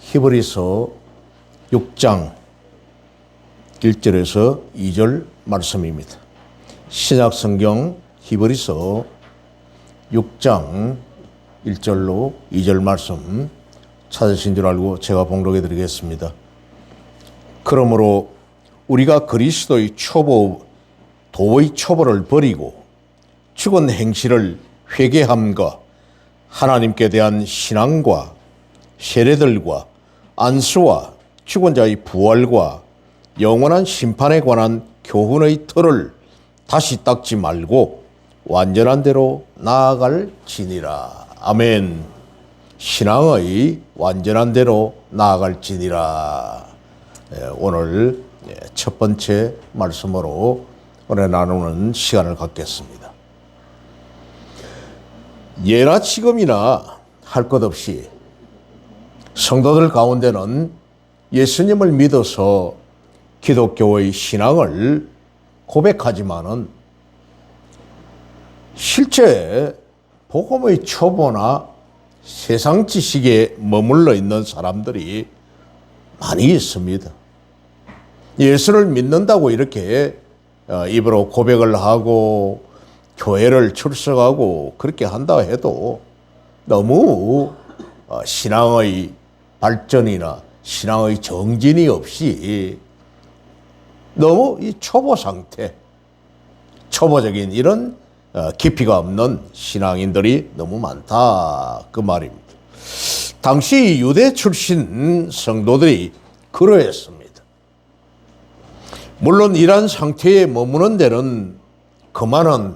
히브리서 6장 1절에서 2절 말씀입니다. 신약성경 히브리서 6장 1절로 2절 말씀 찾으신 줄 알고 제가 봉독해 드리겠습니다. 그러므로 우리가 그리스도의 도의 초보를 버리고 죽은 행실을 회개함과 하나님께 대한 신앙과 세례들과 안수와 죽은 자의 부활과 영원한 심판에 관한 교훈의 틀을 다시 닦지 말고 완전한 대로 나아갈지니라. 아멘. 신앙의 완전한 대로 나아갈지니라. 오늘 첫 번째 말씀으로 오늘 나누는 시간을 갖겠습니다. 예나 지금이나 할 것 없이 성도들 가운데는 예수님을 믿어서 기독교의 신앙을 고백하지만은 실제 복음의 초보나 세상 지식에 머물러 있는 사람들이 많이 있습니다. 예수를 믿는다고 이렇게 입으로 고백을 하고 교회를 출석하고 그렇게 한다 해도 너무 신앙의 발전이나 신앙의 정진이 없이 너무 이 초보 상태, 초보적인 이런 깊이가 없는 신앙인들이 너무 많다 그 말입니다. 당시 유대 출신 성도들이 그러했습니다. 물론 이러한 상태에 머무는 데는 그만한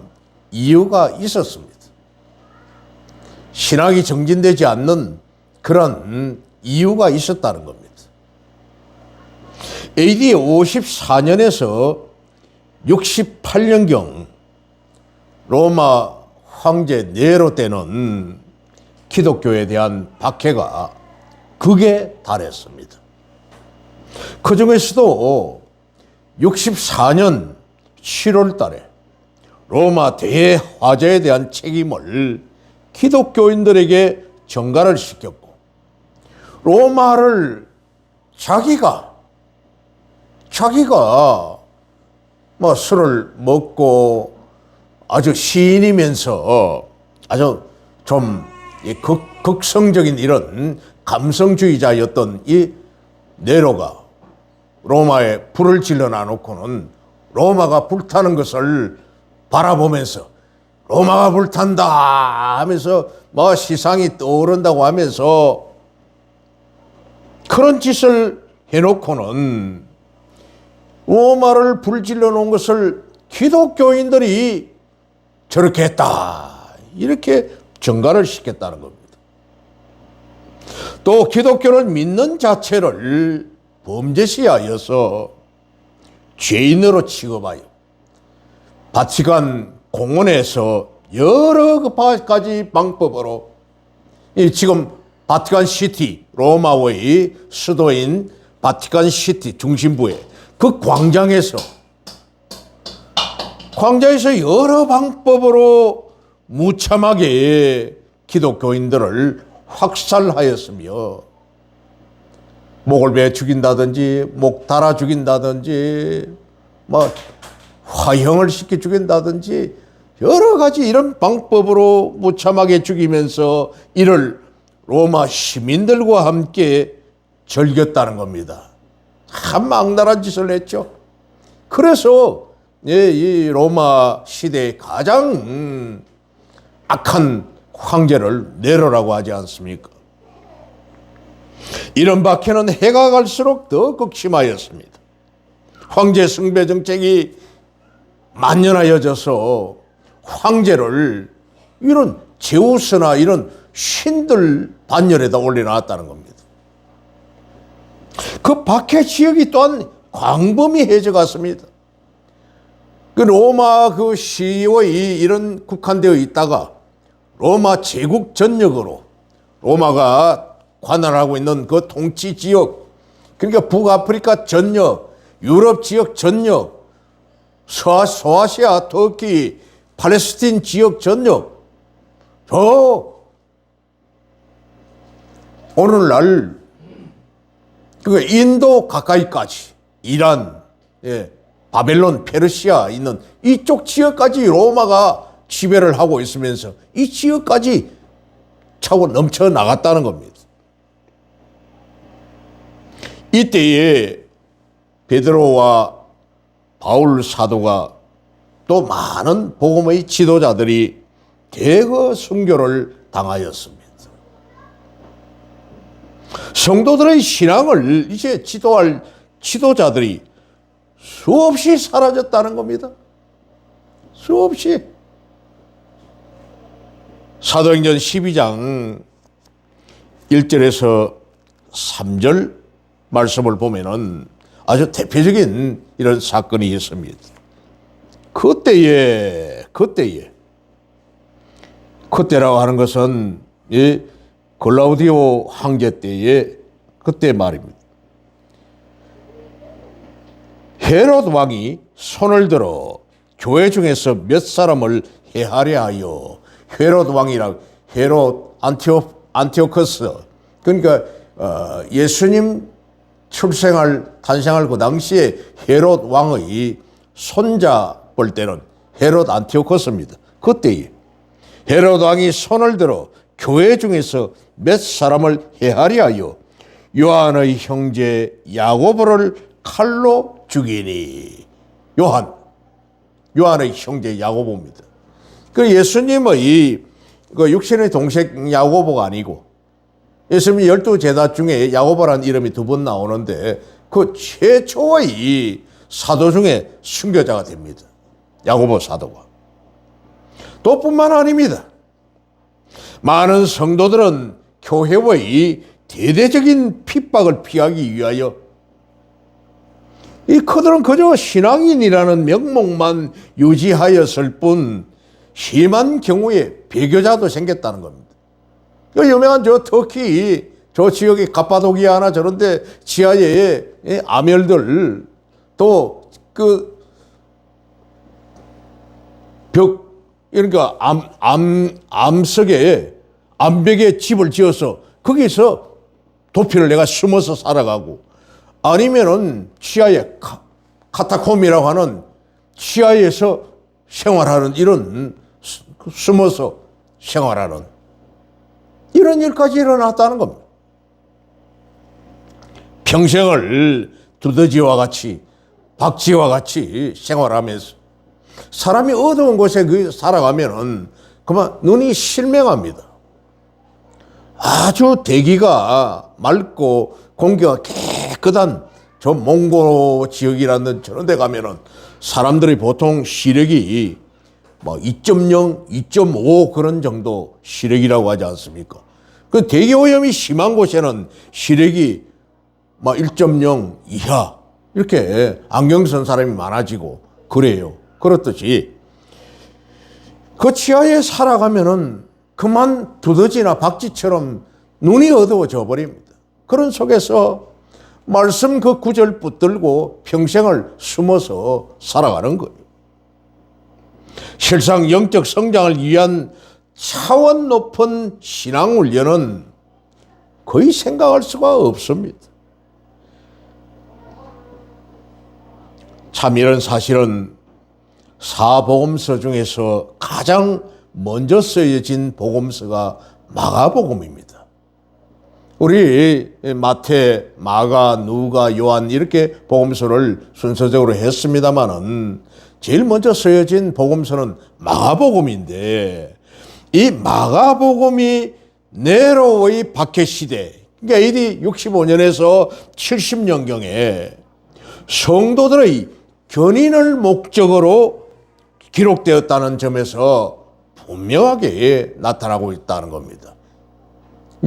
이유가 있었습니다. 신앙이 정진되지 않는 그런 이유가 있었다는 겁니다. AD 54년에서 68년경 로마 황제 네로 때는 기독교에 대한 박해가 극에 달했습니다. 그 중에서도 64년 7월 달에 로마 대화재에 대한 책임을 기독교인들에게 전가를 시켰고 로마를 자기가 술을 먹고 아주 시인이면서 아주 좀 극성적인 이런 감성주의자였던 이 네로가 로마에 불을 질러 놔놓고는 로마가 불타는 것을 바라보면서 로마가 불탄다 하면서 시상이 떠오른다고 하면서 그런 짓을 해놓고는 로마를 불질러 놓은 것을 기독교인들이 저렇게 했다 이렇게 전가를 시켰다는 겁니다. 또 기독교를 믿는 자체를 범죄시하여서 죄인으로 취급하여 바티칸 공원에서 여러 가지 방법으로 지금 바티칸 시티, 로마의 수도인 바티칸 시티 중심부에 그 광장에서 여러 방법으로 무참하게 기독교인들을 확살하였으며 목을 베어 죽인다든지 목 달아 죽인다든지 화형을 시켜 죽인다든지 여러 가지 이런 방법으로 무참하게 죽이면서 이를 로마 시민들과 함께 즐겼다는 겁니다. 참 악랄한 짓을 했죠. 그래서 이 로마 시대의 가장 악한 황제를 네로라고 하지 않습니까? 이런 박해는 해가 갈수록 더 극심하였습니다. 황제 숭배 정책이 만연하여져서 황제를 이런 제우스나 이런 신들 반열에다 올려놨다는 겁니다. 그 박해 지역이 또한 광범위해져 갔습니다. 그 로마 그 시의 이런 국한되어 있다가 로마 제국 전역으로 로마가 관할하고 있는 그 통치 지역, 그러니까 북아프리카 전역, 유럽 지역 전역, 소아시아, 터키, 팔레스틴 지역 전역, 오늘날 그 인도 가까이까지 이란, 바벨론, 페르시아 있는 이쪽 지역까지 로마가 지배를 하고 있으면서 이 지역까지 차고 넘쳐 나갔다는 겁니다. 이때에 베드로와 바울 사도가 또 많은 복음의 지도자들이 대거 순교를 당하였습니다. 성도들의 신앙을 이제 지도할 지도자들이 수없이 사라졌다는 겁니다. 수없이. 사도행전 12장 1절에서 3절 말씀을 보면은 아주 대표적인 이런 사건이 있습니다. 그때라고 하는 것은 이 글라우디오 황제 때의 그때 말입니다. 헤롯 왕이 손을 들어 교회 중에서 몇 사람을 해하려 하여, 헤롯 왕이라, 헤롯 안티오커스, 그러니까 예수님 탄생할 그 당시에 헤롯 왕의 손자 볼 때는 헤롯 안티오커스입니다. 그때에 헤롯 왕이 손을 들어 교회 중에서 몇 사람을 해하려 하여 요한의 형제 야고보를 칼로 죽이니. 요한의 형제 야고보입니다. 그 예수님의 그 육신의 동생 야고보가 아니고, 예수님이 12제자 중에 야고보라는 이름이 2번 나오는데 그 최초의 사도 중에 순교자가 됩니다. 야고보 사도가. 또 뿐만 아닙니다. 많은 성도들은 교회의 대대적인 핍박을 피하기 위하여 그들은 그저 신앙인이라는 명목만 유지하였을 뿐 심한 경우에 배교자도 생겼다는 겁니다. 유명한 터키 지역의 갑바도기아나 저런데 지하에 아멜들 또 그러니까 암벽에 집을 지어서 거기서 도피를 내가 숨어서 살아가고, 아니면은 지하에 카타콤이라고 하는 지하에서 생활하는 이런 숨어서 생활하는 이런 일까지 일어났다는 겁니다. 평생을 두더지와 같이 박쥐와 같이 생활하면서 사람이 어두운 곳에 살아가면은 그만 눈이 실명합니다. 아주 대기가 맑고 공기가 깨끗한 저 몽고 지역이라는 저런 데 가면은 사람들이 보통 시력이 2.0, 2.5 그런 정도 시력이라고 하지 않습니까? 그 대기 오염이 심한 곳에는 시력이 1.0 이하 이렇게 안경 쓴 사람이 많아지고 그래요. 그렇듯이 그 지하에 살아가면은 그만 두더지나 박쥐처럼 눈이 어두워져 버립니다. 그런 속에서 말씀 그 구절 붙들고 평생을 숨어서 살아가는 거예요. 실상 영적 성장을 위한 차원 높은 신앙 훈련은 거의 생각할 수가 없습니다. 참 이런 사실은 사복음서 중에서 가장 먼저 쓰여진 복음서가 마가복음입니다. 우리 마태, 마가, 누가, 요한 이렇게 복음서를 순서적으로 했습니다마는 제일 먼저 쓰여진 복음서는 마가복음인데, 이 마가복음이 네로의 박해시대, 그러니까 AD 65년에서 70년경에 성도들의 견인을 목적으로 기록되었다는 점에서 분명하게 나타나고 있다는 겁니다.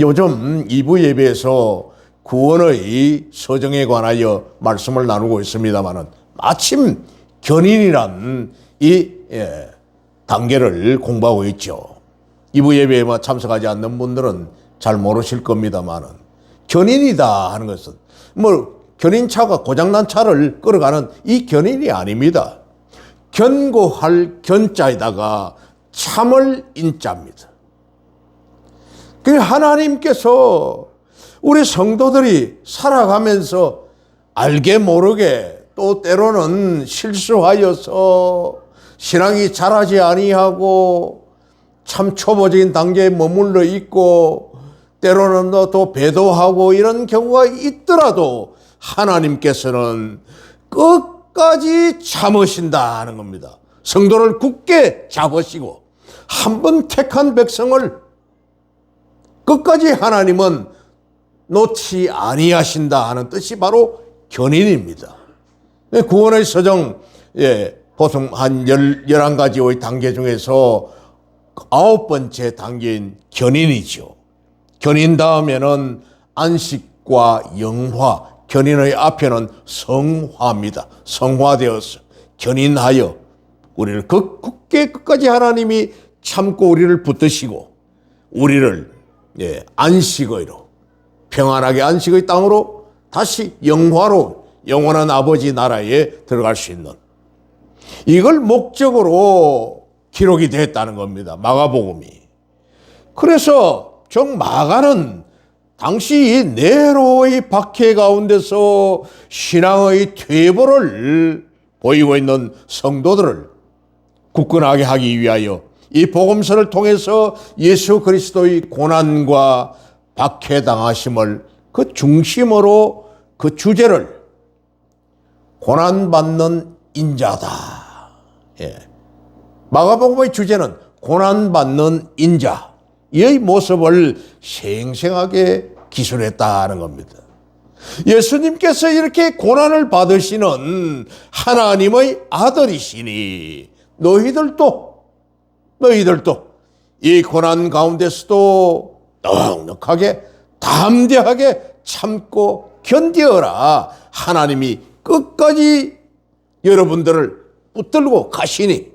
요즘 2부 예배에서 구원의 서정에 관하여 말씀을 나누고 있습니다마는 마침 견인이란 이 단계를 공부하고 있죠. 2부 예배에 참석하지 않는 분들은 잘 모르실 겁니다마는 견인이다 하는 것은 견인차가 고장난 차를 끌어가는 이 견인이 아닙니다. 견고할 견자에다가 참을 인자입니다. 그 하나님께서 우리 성도들이 살아가면서 알게 모르게 또 때로는 실수하여서 신앙이 자라지 아니하고 참 초보적인 단계에 머물러 있고 때로는 또 배도하고 이런 경우가 있더라도 하나님께서는 끝까지 참으신다는 겁니다. 성도를 굳게 잡으시고 한 번 택한 백성을 끝까지 하나님은 놓지 아니하신다 하는 뜻이 바로 견인입니다. 구원의 서정, 보통 한 11가지의 단계 중에서 9번째 단계인 견인이죠. 견인 다음에는 안식과 영화, 견인의 앞에는 성화입니다. 성화되어서 견인하여 우리를 굳게 끝까지 하나님이 참고 우리를 붙드시고 우리를 안식의로 평안하게 안식의 땅으로 다시 영화로 영원한 아버지 나라에 들어갈 수 있는 이걸 목적으로 기록이 됐다는 겁니다. 마가복음이. 그래서 정 마가는 당시 이 네로의 박해 가운데서 신앙의 퇴보를 보이고 있는 성도들을 굳건하게 하기 위하여 이 복음서를 통해서 예수 그리스도의 고난과 박해당하심을 그 중심으로 그 주제를 고난받는 인자다. 마가복음의 주제는 고난받는 인자. 이 모습을 생생하게 기술했다는 겁니다. 예수님께서 이렇게 고난을 받으시는 하나님의 아들이시니 너희들도 이 고난 가운데서도 넉넉하게 담대하게 참고 견디어라. 하나님이 끝까지 여러분들을 붙들고 가시니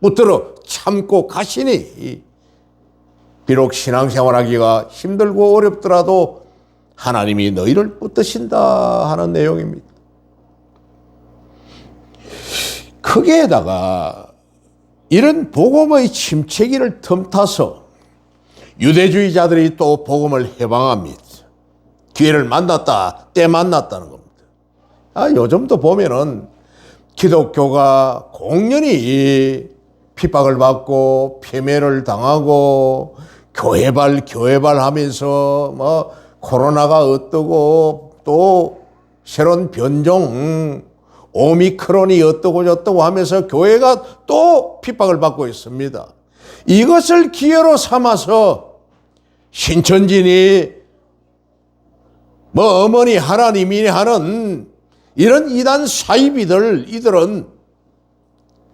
붙들어 참고 가시니 비록 신앙생활하기가 힘들고 어렵더라도 하나님이 너희를 붙드신다 하는 내용입니다. 거기에다가 이런 복음의 침체기를 틈타서 유대주의자들이 또 복음을 해방합니다. 기회를 만났다, 때 만났다는 겁니다. 요즘도 보면은 기독교가 공연히 핍박을 받고 폐매를 당하고 교회발 하면서 코로나가 어떠고 또 새로운 변종 오미크론이 어떠고 저떠고 하면서 교회가 또 핍박을 받고 있습니다. 이것을 기회로 삼아서 신천진이 어머니 하나님이 하는 이런 이단 사이비들은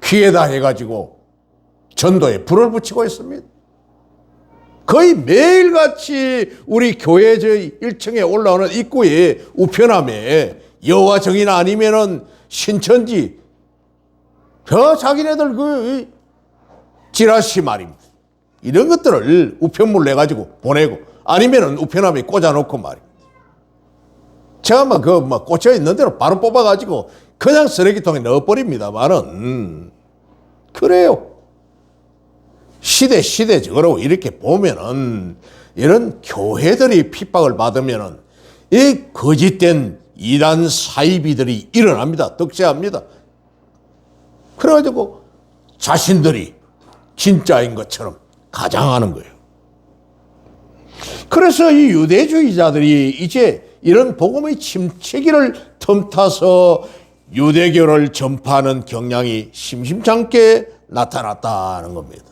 귀에다 해가지고 전도에 불을 붙이고 있습니다. 거의 매일같이 우리 교회 저 1층에 올라오는 입구에 우편함에 여호와 정인 아니면은 신천지 자기네들 그 지라시 말입니다. 이런 것들을 우편물 내가지고 보내고 아니면은 우편함에 꽂아놓고 말입니다. 제가 꽂혀 있는 대로 바로 뽑아가지고 그냥 쓰레기통에 넣어버립니다만은 그래요. 시대적으로 이렇게 보면은 이런 교회들이 핍박을 받으면은 이 거짓된 이단 사이비들이 일어납니다. 득세합니다. 그래가지고 자신들이 진짜인 것처럼 가장하는 거예요. 그래서 이 유대주의자들이 이제 이런 복음의 침체기를 틈타서 유대교를 전파하는 경향이 심심찮게 나타났다는 겁니다.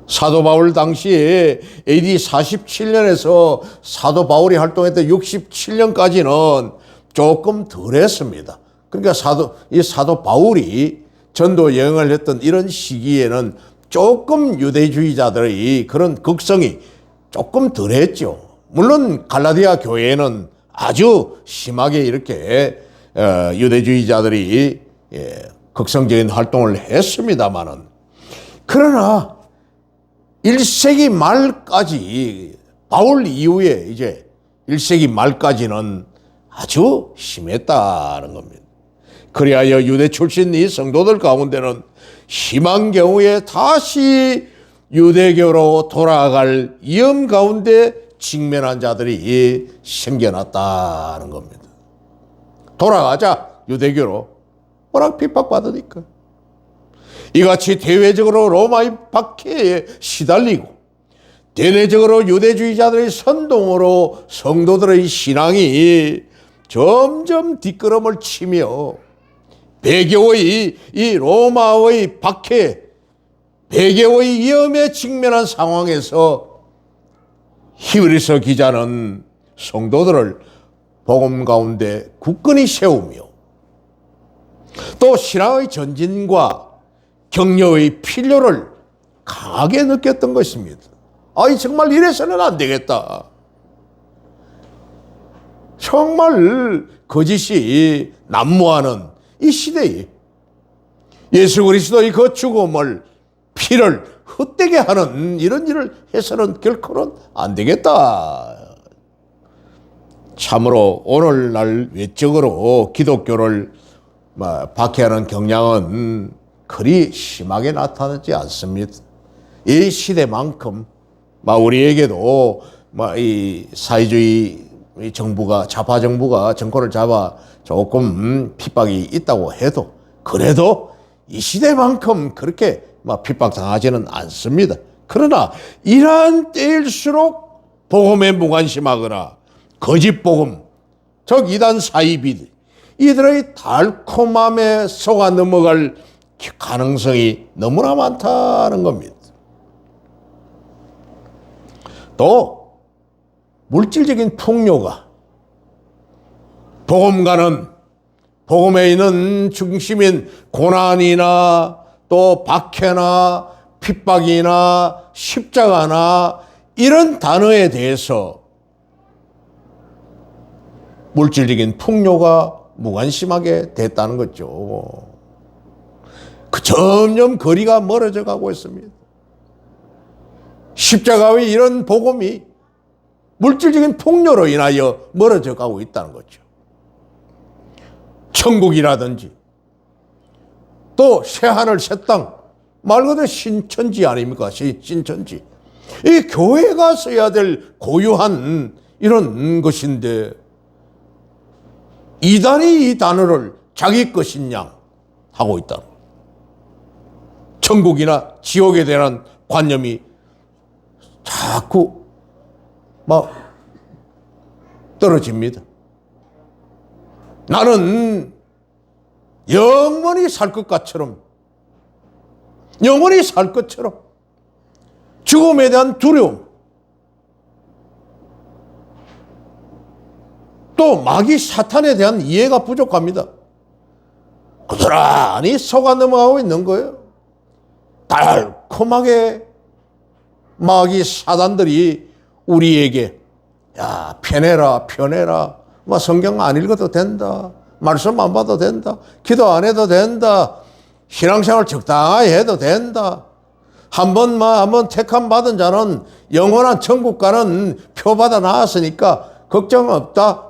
사도 바울 당시에 AD 47년에서 사도 바울이 활동했던 67년까지는 조금 덜했습니다. 그러니까 사도 바울이 전도 여행을 했던 이런 시기에는 조금 유대주의자들의 그런 극성이 조금 덜했죠. 물론 갈라디아 교회에는 아주 심하게 이렇게 유대주의자들이 극성적인 활동을 했습니다마는 그러나 1세기 말까지 바울 이후에 이제 1세기 말까지는 아주 심했다는 겁니다. 그리하여 유대 출신 이 성도들 가운데는 심한 경우에 다시 유대교로 돌아갈 위험 가운데 직면한 자들이 생겨났다는 겁니다. 돌아가자 유대교로. 워낙 핍박받으니까. 이같이 대외적으로 로마의 박해에 시달리고 대내적으로 유대주의자들의 선동으로 성도들의 신앙이 점점 뒷걸음을 치며 배교의 이 로마의 박해, 배교의 위험에 직면한 상황에서 히브리서 기자는 성도들을 복음 가운데 굳건히 세우며 또 신앙의 전진과 격려의 필요를 강하게 느꼈던 것입니다. 아이 정말 이래서는 안 되겠다. 정말 거짓이 난무하는 이 시대에 예수 그리스도의 그 죽음을 피를 헛되게 하는 이런 일을 해서는 결코는 안 되겠다. 참으로 오늘날 외적으로 기독교를 박해하는 경향은 그리 심하게 나타나지 않습니다. 이 시대만큼 우리에게도 이 사회주의 정부가 좌파 정부가 정권을 잡아 조금 핍박이 있다고 해도 그래도 이 시대만큼 그렇게 핍박당하지는 않습니다. 그러나 이러한 때일수록 복음에 무관심하거나 거짓 복음, 즉 이단 사이비 이들의 달콤함에 속아 넘어갈 가능성이 너무나 많다는 겁니다. 또 물질적인 풍요가 복음에 있는 중심인 고난이나 또 박해나 핍박이나 십자가나 이런 단어에 대해서 물질적인 풍요가 무관심하게 됐다는 거죠. 점점 거리가 멀어져 가고 있습니다. 십자가의 이런 복음이 물질적인 풍요로 인하여 멀어져 가고 있다는 거죠. 천국이라든지 또 새하늘 새 땅 말 그대로 신천지 아닙니까? 신천지. 이 교회가 써야 될 고유한 이런 것인데 이단이 이 단어를 자기 것인 양 하고 있다는 거예요. 천국이나 지옥에 대한 관념이 자꾸 떨어집니다. 나는 영원히 살 것처럼 죽음에 대한 두려움, 또 마귀 사탄에 대한 이해가 부족합니다. 고스란히 속아 넘어가고 있는 거예요. 달콤하게 마귀 사단들이 우리에게 편해라 성경 안 읽어도 된다, 말씀 안 봐도 된다, 기도 안 해도 된다, 신앙생활 적당히 해도 된다, 한번 택함 받은 자는 영원한 천국 가는 표 받아 나왔으니까 걱정 없다.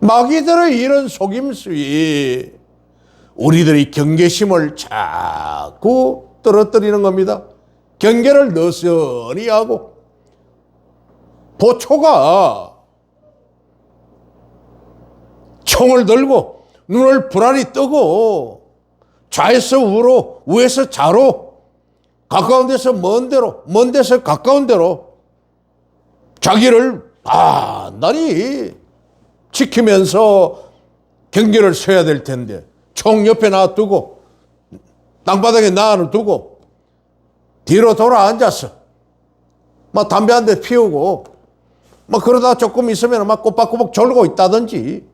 마귀들의 이런 속임수에 우리들의 경계심을 자꾸 떨어뜨리는 겁니다. 경계를 느슨히 하고 보초가 총을 들고 눈을 불안히 뜨고 좌에서 우로 우에서 좌로 가까운 데서 먼 데로 먼 데서 가까운 데로 자기를 단단히 지키면서 경계를 서야 될 텐데 총 옆에 놔두고 땅바닥에 놔두고 뒤로 돌아 앉았어. 담배 한 대 피우고 그러다 조금 있으면 꼬박꼬박 졸고 있다든지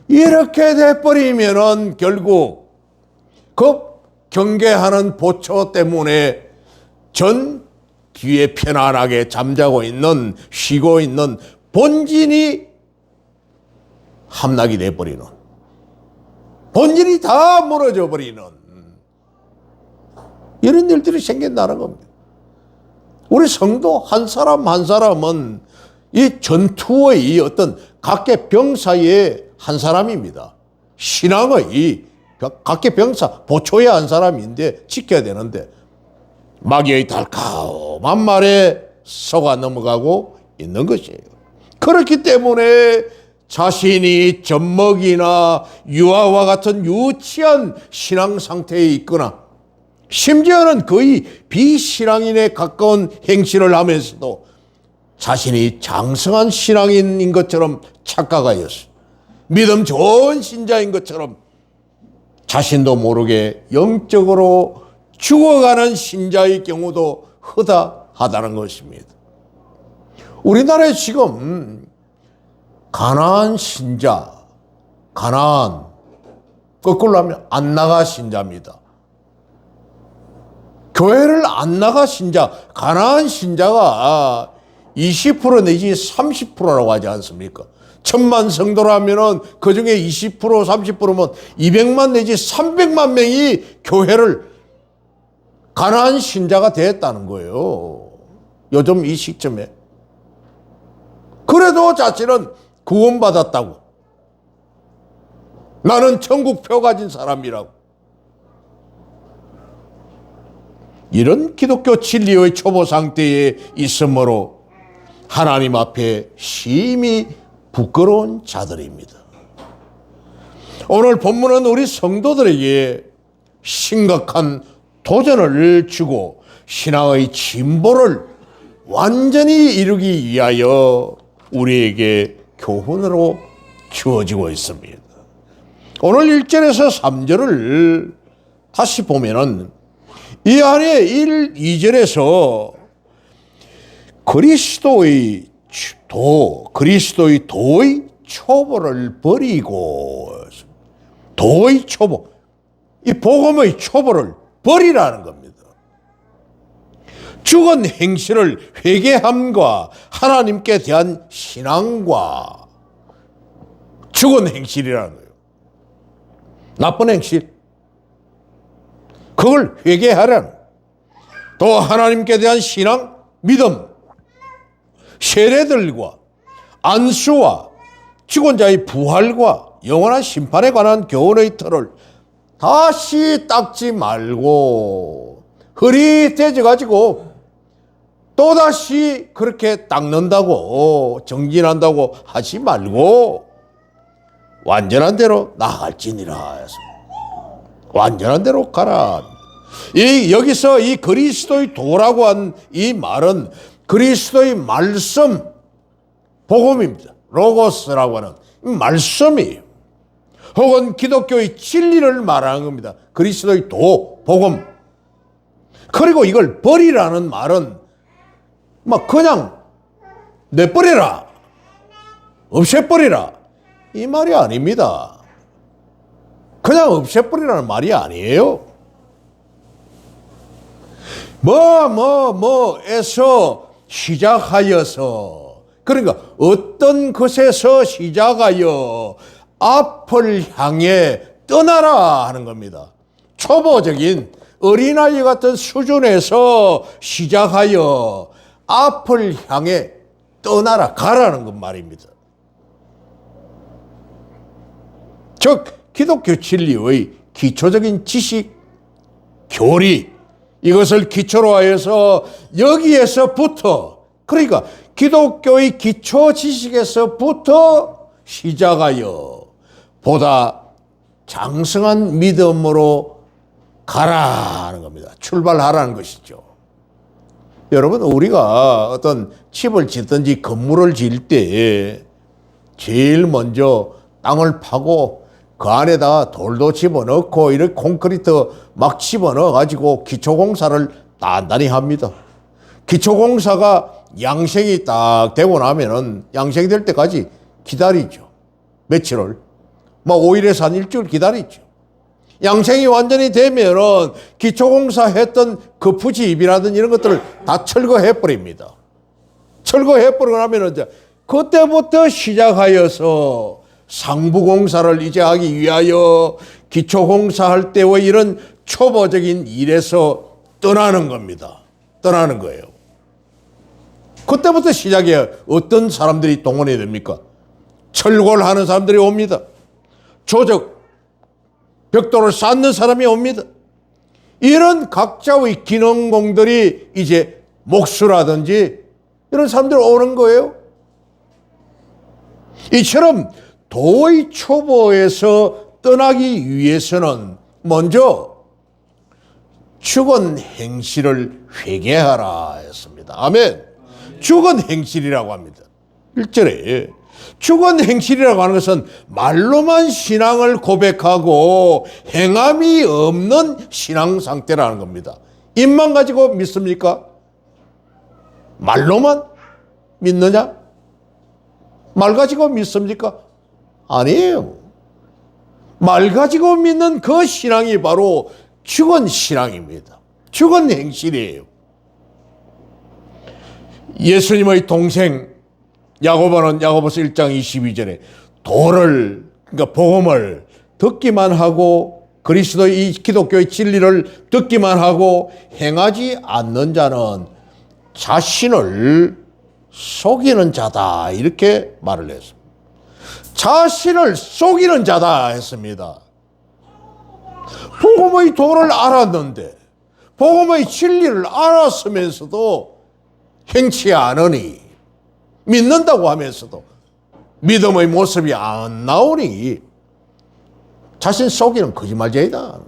이렇게 돼버리면은 결국 그 경계하는 보초 때문에 전 뒤에 편안하게 잠자고 있는 쉬고 있는 본진이 함락이 돼버리는, 본질이 다 무너져 버리는 이런 일들이 생긴다는 겁니다. 우리 성도 한 사람 한 사람은 이 전투의 어떤 각계 병사의 한 사람입니다. 신앙의 각계 병사, 보초의 한 사람인데 지켜야 되는데 마귀의 달콤한 말에 속아 넘어가고 있는 것이에요. 그렇기 때문에 자신이 젖먹이나 유아와 같은 유치한 신앙 상태에 있거나 심지어는 거의 비신앙인에 가까운 행실을 하면서도 자신이 장성한 신앙인인 것처럼 착각하였어. 믿음 좋은 신자인 것처럼 자신도 모르게 영적으로 죽어가는 신자의 경우도 허다하다는 것입니다. 우리나라에 지금 가나안 신자, 가나안, 거꾸로 하면 안 나가 신자입니다. 교회를 안 나가 신자, 가나안 신자가 20% 내지 30%라고 하지 않습니까? 1000만 성도라면은 그 중에 20%, 30%면 200만 내지 300만 명이 교회를 가나안 신자가 됐다는 거예요. 요즘 이 시점에. 그래도 자신은 구원받았다고. 나는 천국표 가진 사람이라고. 이런 기독교 진리의 초보 상태에 있으므로 하나님 앞에 심히 부끄러운 자들입니다. 오늘 본문은 우리 성도들에게 심각한 도전을 주고 신앙의 진보를 완전히 이루기 위하여 우리에게 교훈으로 주어지고 있습니다. 오늘 1절에서 3절을 다시 보면은 이 안에 1, 2절에서 그리스도의 도의 초보를 버리고, 도의 초보, 이 복음의 초보를 버리라는 겁니다. 죽은 행실을 회개함과 하나님께 대한 신앙과 죽은 행실이라는 거예요. 나쁜 행실. 그걸 회개하라는. 또 하나님께 대한 신앙, 믿음, 세례들과 안수와 죽은 자의 부활과 영원한 심판에 관한 교훈의 틀을 다시 닦지 말고 흐릿해져가지고 또다시 그렇게 닦는다고 정진한다고 하지 말고 완전한 대로 나아갈지니라. 완전한 대로 가라. 여기서 이 그리스도의 도라고 한 이 말은 그리스도의 말씀, 복음입니다. 로고스라고 하는 말씀이에요. 혹은 기독교의 진리를 말하는 겁니다. 그리스도의 도, 복음. 그리고 이걸 버리라는 말은 막 그냥 내버려라, 없애버리라, 이 말이 아닙니다. 그냥 없애버리라는 말이 아니에요. 뭐에서 시작하여서, 그러니까 어떤 것에서 시작하여 앞을 향해 떠나라 하는 겁니다. 초보적인 어린아이 같은 수준에서 시작하여 앞을 향해 떠나라, 가라는 것 말입니다. 즉 기독교 진리의 기초적인 지식, 교리, 이것을 기초로 하여서 여기에서부터, 그러니까 기독교의 기초 지식에서부터 시작하여 보다 장성한 믿음으로 가라는 겁니다. 출발하라는 것이죠. 여러분, 우리가 어떤 집을 짓든지 건물을 지을 때 제일 먼저 땅을 파고 그 안에다가 돌도 집어넣고 이렇게 콘크리트 막 집어넣어 가지고 기초공사를 단단히 합니다. 기초공사가 양생이 딱 되고 나면은 양생이 될 때까지 기다리죠. 며칠을. 뭐 5일에서 한 일주일 기다리죠. 양생이 완전히 되면은 기초공사 했던 그 푸집이라든지 이런 것들을 다 철거해 버립니다. 철거해 버리고 나면은 이제 그때부터 시작하여서 상부공사를 이제 하기 위하여 기초공사할 때와 이런 초보적인 일에서 떠나는 겁니다. 떠나는 거예요. 그때부터 시작해야 어떤 사람들이 동원이 됩니까? 철골 하는 사람들이 옵니다. 조적, 벽돌을 쌓는 사람이 옵니다. 이런 각자의 기능공들이 이제 목수라든지 이런 사람들이 오는 거예요. 이처럼 도의 초보에서 떠나기 위해서는 먼저 죽은 행실을 회개하라 했습니다. 아멘. 죽은 행실이라고 합니다. 1절에 죽은 행실이라고 하는 것은 말로만 신앙을 고백하고 행함이 없는 신앙 상태라는 겁니다. 입만 가지고 믿습니까? 말로만 믿느냐? 말 가지고 믿습니까? 아니에요. 말 가지고 믿는 그 신앙이 바로 죽은 신앙입니다. 죽은 행실이에요. 예수님의 동생 야고보는 야고보서 1장 22절에 도를, 그러니까 복음을 듣기만 하고 그리스도의 이 기독교의 진리를 듣기만 하고 행하지 않는 자는 자신을 속이는 자다, 이렇게 말을 했습니다. 자신을 속이는 자다 했습니다. 복음의 도를 알았는데, 복음의 진리를 알았으면서도 행치 않으니, 믿는다고 하면서도 믿음의 모습이 안 나오니 자신 속이는 거짓말쟁이다.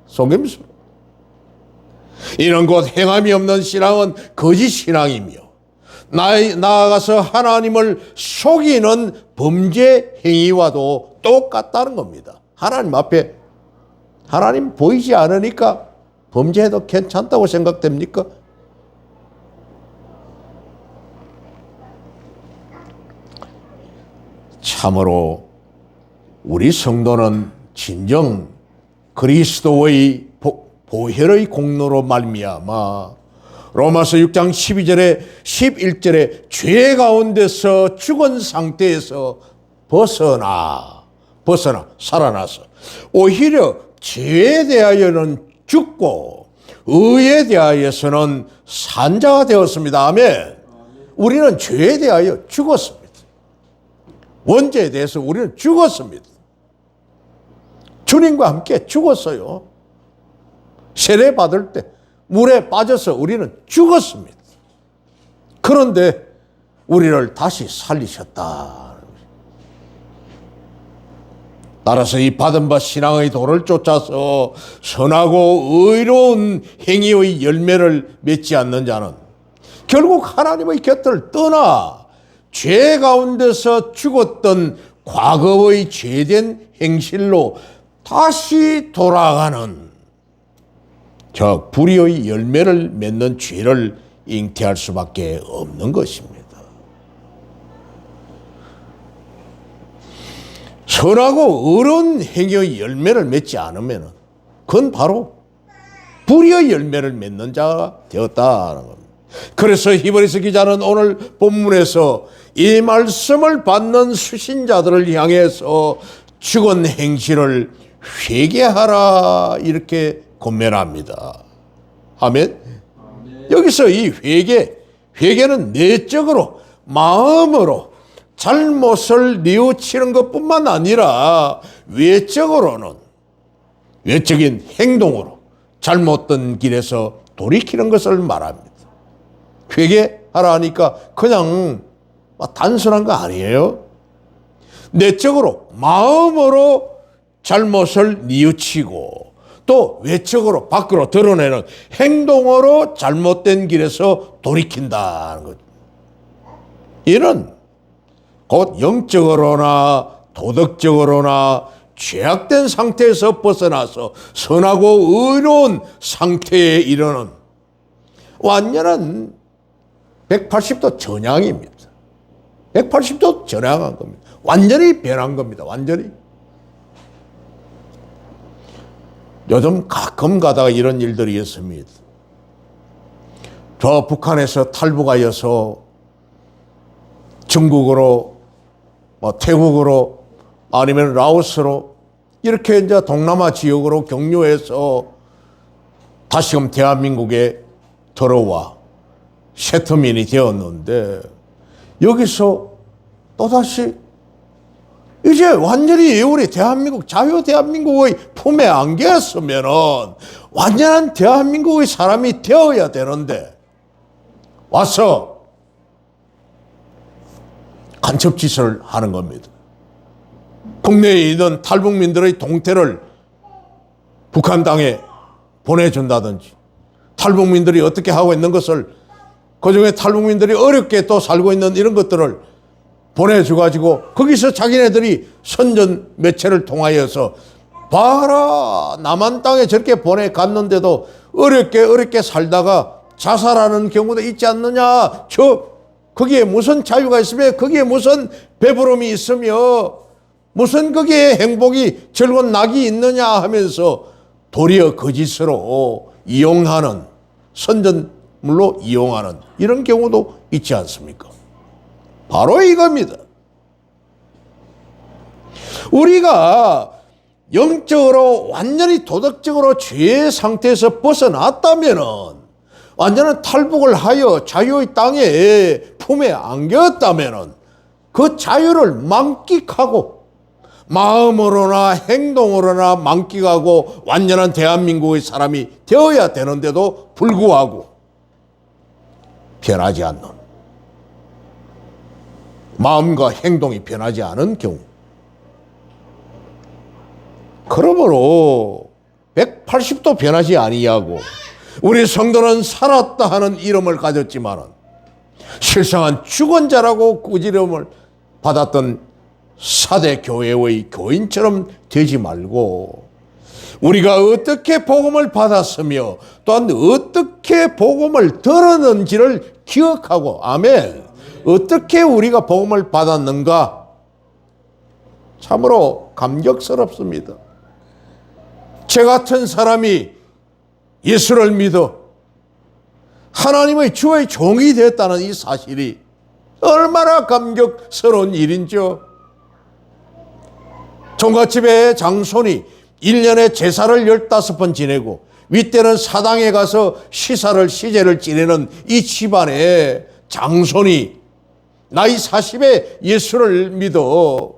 속임수. 이런 곧 행함이 없는 신앙은 거짓 신앙이며 나아가서 하나님을 속이는 범죄 행위와도 똑같다는 겁니다. 하나님 앞에 하나님 보이지 않으니까 범죄해도 괜찮다고 생각됩니까? 참으로 우리 성도는 진정 그리스도의 보혈의 공로로 말미암아 로마서 6장 12절에 11절에 죄 가운데서 죽은 상태에서 벗어나 살아나서 오히려 죄에 대하여는 죽고 의에 대하여서는 산 자가 되었습니다. 아멘. 우리는 죄에 대하여 죽었습니다. 원죄에 대해서 우리는 죽었습니다. 주님과 함께 죽었어요. 세례 받을 때 물에 빠져서 우리는 죽었습니다. 그런데 우리를 다시 살리셨다. 따라서 이 받은 바 신앙의 도를 쫓아서 선하고 의로운 행위의 열매를 맺지 않는 자는 결국 하나님의 곁을 떠나 죄 가운데서 죽었던 과거의 죄된 행실로 다시 돌아가는 저 불의의 열매를 맺는 죄를 잉태할 수밖에 없는 것입니다. 선하고 의로운 행위의 열매를 맺지 않으면 그건 바로 불의의 열매를 맺는 자가 되었다는 겁니다. 그래서 히브리서 기자는 오늘 본문에서 이 말씀을 받는 수신자들을 향해서 죽은 행실을 회개하라 이렇게 권면합니다. 아멘. 여기서 이 회개는 내적으로 마음으로 잘못을 뉘우치는 것뿐만 아니라 외적인 행동으로 잘못된 길에서 돌이키는 것을 말합니다. 회개하라 하니까 그냥 단순한 거 아니에요. 내적으로 마음으로 잘못을 뉘우치고 또 외적으로 밖으로 드러내는 행동으로 잘못된 길에서 돌이킨다는 거죠. 이는 곧 영적으로나 도덕적으로나 죄악된 상태에서 벗어나서 선하고 의로운 상태에 이르는 완전한 180도 전향입니다. 180도 전향한 겁니다. 완전히 변한 겁니다. 완전히. 요즘 가끔 가다가 이런 일들이 있습니다. 저 북한에서 탈북하여서 중국으로, 태국으로, 아니면 라오스로 이렇게 이제 동남아 지역으로 경유해서 다시금 대한민국에 들어와 세트민이 되었는데 여기서 또다시 이제 완전히 우리 대한민국, 자유 대한민국의 품에 안겼으면은 완전한 대한민국의 사람이 되어야 되는데 와서 간첩짓을 하는 겁니다. 국내에 있는 탈북민들의 동태를 북한 땅에 보내준다든지, 탈북민들이 어떻게 하고 있는 것을, 그중에 탈북민들이 어렵게 또 살고 있는 이런 것들을 보내줘가지고 거기서 자기네들이 선전 매체를 통하여서 봐라, 남한 땅에 저렇게 보내갔는데도 어렵게 살다가 자살하는 경우도 있지 않느냐, 거기에 무슨 자유가 있으며, 거기에 무슨 배부름이 있으며, 무슨 거기에 행복이, 즐거운 낙이 있느냐 하면서 도리어 거짓으로 이용하는, 선전물로 이용하는 이런 경우도 있지 않습니까? 바로 이겁니다. 우리가 영적으로 완전히 도덕적으로 죄의 상태에서 벗어났다면은, 완전한 탈북을 하여 자유의 땅에 품에 안겼다면은 그 자유를 만끽하고 마음으로나 행동으로나 만끽하고 완전한 대한민국의 사람이 되어야 되는데도 불구하고 변하지 않는, 마음과 행동이 변하지 않은 경우, 그러므로 180도 변하지 아니하고 우리 성도는 살았다 하는 이름을 가졌지만은 실상은 죽은 자라고 꾸지름을 받았던 사대 교회의 교인처럼 되지 말고, 우리가 어떻게 복음을 받았으며 또한 어떻게 복음을 들었는지를 기억하고, 아멘, 어떻게 우리가 복음을 받았는가, 참으로 감격스럽습니다. 저 같은 사람이 예수를 믿어 하나님의 주의 종이 됐다는 이 사실이 얼마나 감격스러운 일인지요. 종갓집의 장손이 1년에 제사를 15번 지내고 윗대는 사당에 가서 시제를 지내는 이 집안의 장손이 나이 40에 예수를 믿어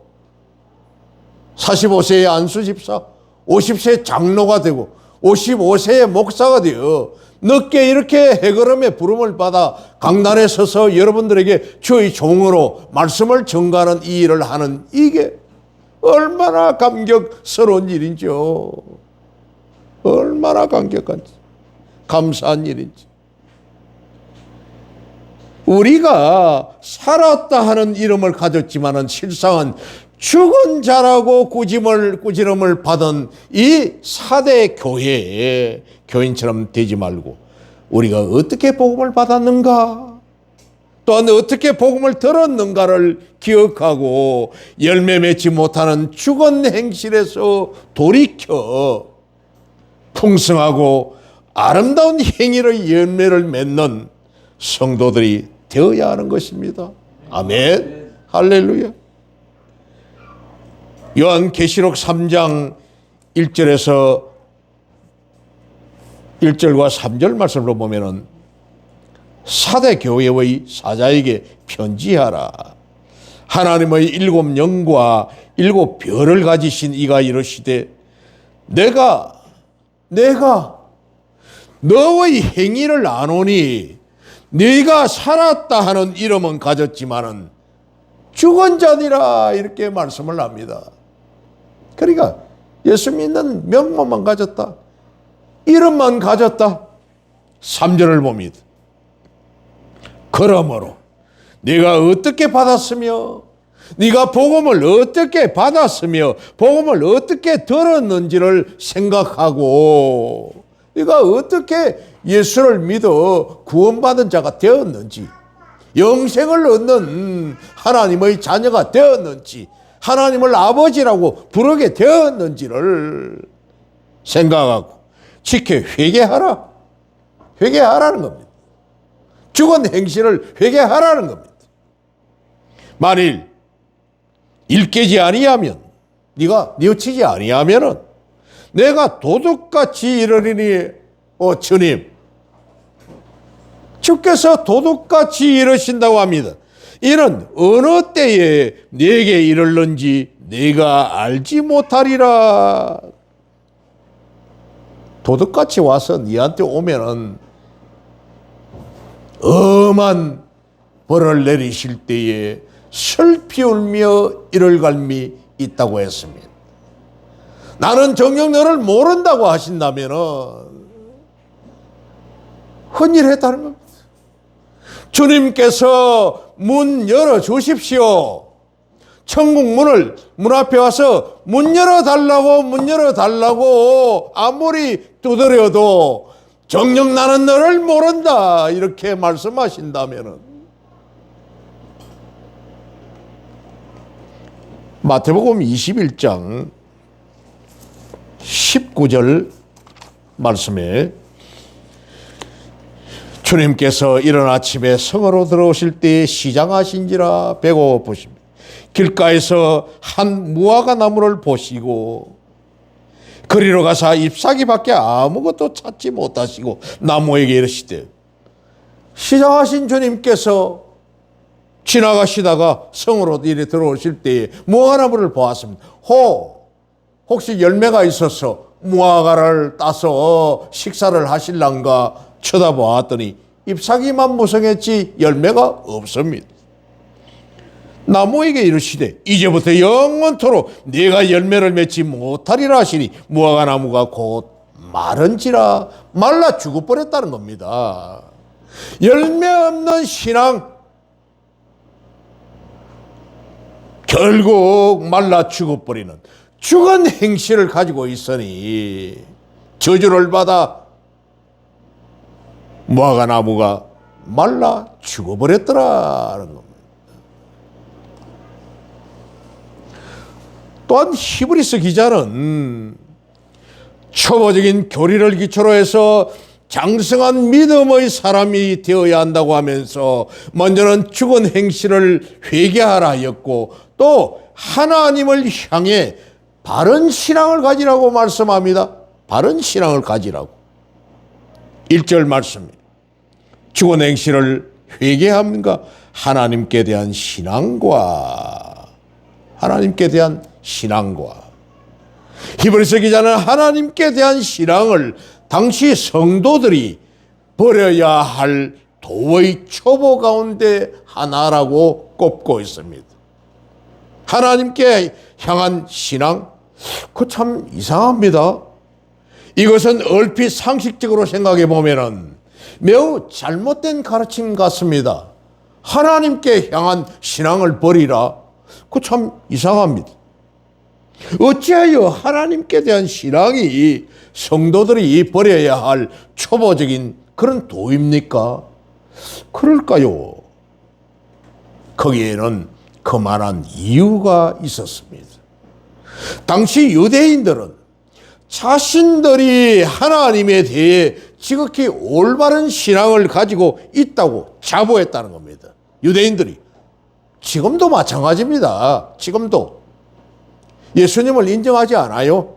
45세의 안수집사, 50세 장로가 되고 55세의 목사가 되어 늦게 이렇게 해걸음의 부름을 받아 강단에 서서 여러분들에게 주의 종으로 말씀을 전가하는 이 일을 하는, 이게 얼마나 감격스러운 일인지요. 얼마나 감사한 일인지. 우리가 살았다 하는 이름을 가졌지만은 실상은 죽은 자라고 꾸지름을 받은 이 사대 교회의 교인처럼 되지 말고, 우리가 어떻게 복음을 받았는가, 또한 어떻게 복음을 들었는가를 기억하고 열매 맺지 못하는 죽은 행실에서 돌이켜 풍성하고 아름다운 행위의 열매를 맺는 성도들이 되어야 하는 것입니다. 아멘. 할렐루야. 요한계시록 3장 1절과 3절 말씀으로 보면은 사대 교회의 사자에게 편지하라. 하나님의 7 영과 7 별을 가지신 이가 이르시되, 내가 너의 행위를 아노니 네가 살았다 하는 이름은 가졌지만은 죽은 자니라, 이렇게 말씀을 합니다. 그러니까 예수 믿는 명목만 가졌다, 이름만 가졌다. 3절을 봅니다. 그러므로 네가 어떻게 받았으며, 네가 복음을 어떻게 받았으며 복음을 어떻게 들었는지를 생각하고, 네가 어떻게 예수를 믿어 구원받은 자가 되었는지, 영생을 얻는 하나님의 자녀가 되었는지, 하나님을 아버지라고 부르게 되었는지를 생각하고 지켜 회개하라는 겁니다. 죽은 행실을 회개하라는 겁니다. 만일 일깨지 아니하면, 네가 뉘우치지 아니하면은 내가 도둑같이 이르리니, 주님, 주께서 도둑같이 이르신다고 합니다. 이는 어느 때에 네게 이르는지 네가 알지 못하리라. 도둑같이 와서 네한테 오면은 엄한 벌을 내리실 때에 슬피 울며 이를 갈미 있다고 했습니다. 나는 정녕 너를 모른다고 하신다면은 헌일했다는 겁니다. 주님께서 문 열어 주십시오. 천국 문을 문 앞에 와서 문 열어달라고 아무리 두드려도 정녕 나는 너를 모른다 이렇게 말씀하신다면은 마태복음 21장 19절 말씀에 주님께서 이른 아침에 성으로 들어오실 때 시장하신지라 배고프십니다. 길가에서 한 무화과 나무를 보시고 그리로 가사 잎사귀밖에 아무것도 찾지 못하시고 나무에게 이르시되 시장하신 주님께서 지나가시다가 성으로 이리 들어오실 때에 무화과 나무를 보았습니다. 혹시 열매가 있어서 무화과를 따서 식사를 하실란가 쳐다보았더니 잎사귀만 무성했지 열매가 없습니다. 나무에게 이르시되 이제부터 영원토록 네가 열매를 맺지 못하리라 하시니 무화과 나무가 곧 마른지라 말라 죽어버렸다는 겁니다. 열매 없는 신앙, 결국 말라 죽어버리는 죽은 행실을 가지고 있으니 저주를 받아 무화과 나무가 말라 죽어버렸더라는 겁니다. 또한 히브리서 기자는 초보적인 교리를 기초로 해서 장성한 믿음의 사람이 되어야 한다고 하면서 먼저는 죽은 행실을 회개하라 하였고 또 하나님을 향해 바른 신앙을 가지라고 말씀합니다. 바른 신앙을 가지라고. 1절 말씀입니다. 죽은 행실을 회개함과 하나님께 대한 신앙과 히브리서 기자는 하나님께 대한 신앙을 당시 성도들이 버려야 할 도의 초보 가운데 하나라고 꼽고 있습니다. 하나님께 향한 신앙, 그 참 이상합니다. 이것은 얼핏 상식적으로 생각해 보면은 매우 잘못된 가르침 같습니다. 하나님께 향한 신앙을 버리라. 그 참 이상합니다. 어찌하여 하나님께 대한 신앙이 성도들이 버려야 할 초보적인 그런 도입니까? 그럴까요? 거기에는 그만한 이유가 있었습니다. 당시 유대인들은 자신들이 하나님에 대해 지극히 올바른 신앙을 가지고 있다고 자부했다는 겁니다. 유대인들이. 지금도 마찬가지입니다. 지금도. 예수님을 인정하지 않아요?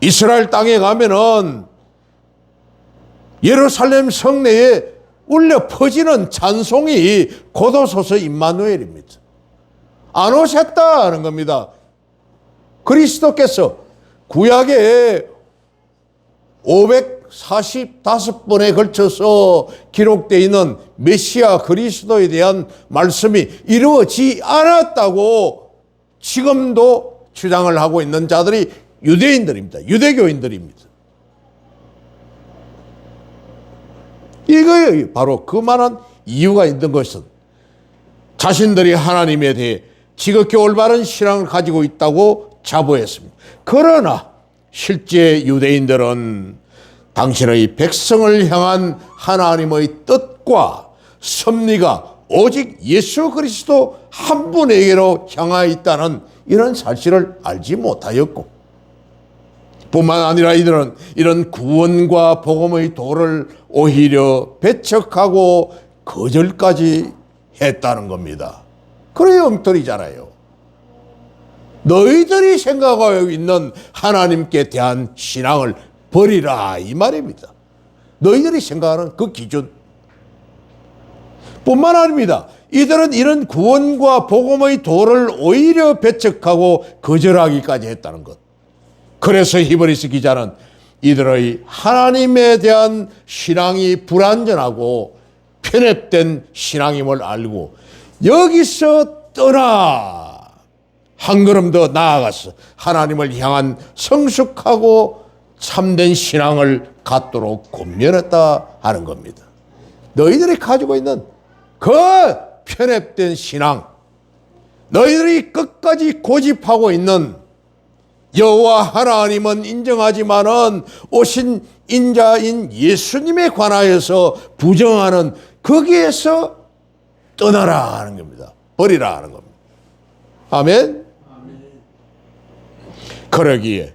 이스라엘 땅에 가면은 예루살렘 성내에 울려 퍼지는 찬송이 고도소서 임마누엘입니다. 안 오셨다는 겁니다. 그리스도께서 구약에 545번에 걸쳐서 기록되어 있는 메시아 그리스도에 대한 말씀이 이루어지지 않았다고 지금도 주장을 하고 있는 자들이 유대인들입니다. 유대교인들입니다. 이거에 바로 그만한 이유가 있는 것은 자신들이 하나님에 대해 지극히 올바른 신앙을 가지고 있다고 자부했습니다. 그러나 실제 유대인들은 당신의 백성을 향한 하나님의 뜻과 섭리가 오직 예수 그리스도 한 분에게로 향하여 있다는 이런 사실을 알지 못하였고 뿐만 아니라 이들은 이런 구원과 복음의 도를 오히려 배척하고 거절까지 했다는 겁니다. 그래야 엉터리잖아요. 너희들이 생각하고 있는 하나님께 대한 신앙을 버리라 이 말입니다. 너희들이 생각하는 그 기준 뿐만 아닙니다. 이들은 이런 구원과 복음의 도를 오히려 배척하고 거절하기까지 했다는 것. 그래서 히브리서 기자는 이들의 하나님에 대한 신앙이 불완전하고 편협된 신앙임을 알고 여기서 떠나 한 걸음 더 나아가서 하나님을 향한 성숙하고 참된 신앙을 갖도록 권면했다 하는 겁니다. 너희들이 가지고 있는 그 편협된 신앙, 너희들이 끝까지 고집하고 있는 여호와 하나님은 인정하지만은 오신 인자인 예수님에 관하여서 부정하는 거기에서 떠나라 하는 겁니다. 버리라 하는 겁니다. 아멘. 그러기에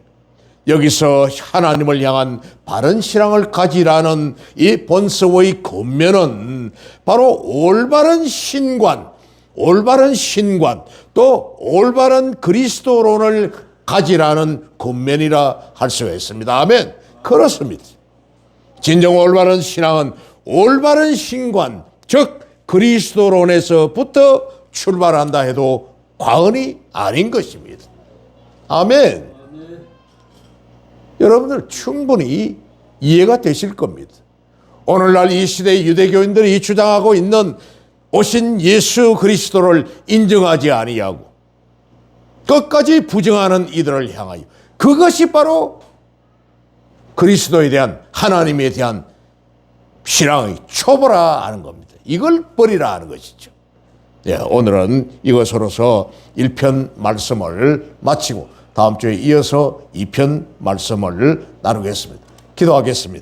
여기서 하나님을 향한 바른 신앙을 가지라는 이 본서의 권면은 바로 올바른 신관, 또 올바른 그리스도론을 가지라는 권면이라 할 수가 있습니다. 아멘. 그렇습니다. 진정 올바른 신앙은 올바른 신관, 즉 그리스도론에서부터 출발한다 해도 과언이 아닌 것입니다. 아멘. 여러분들 충분히 이해가 되실 겁니다. 오늘날 이 시대의 유대교인들이 주장하고 있는 오신 예수 그리스도를 인정하지 아니하고 끝까지 부정하는 이들을 향하여 그것이 바로 그리스도에 대한 하나님에 대한 신앙의 초보라 하는 겁니다. 이걸 버리라 하는 것이죠. 예, 오늘은 이것으로서 1편 말씀을 마치고 다음 주에 이어서 2편 말씀을 나누겠습니다. 기도하겠습니다.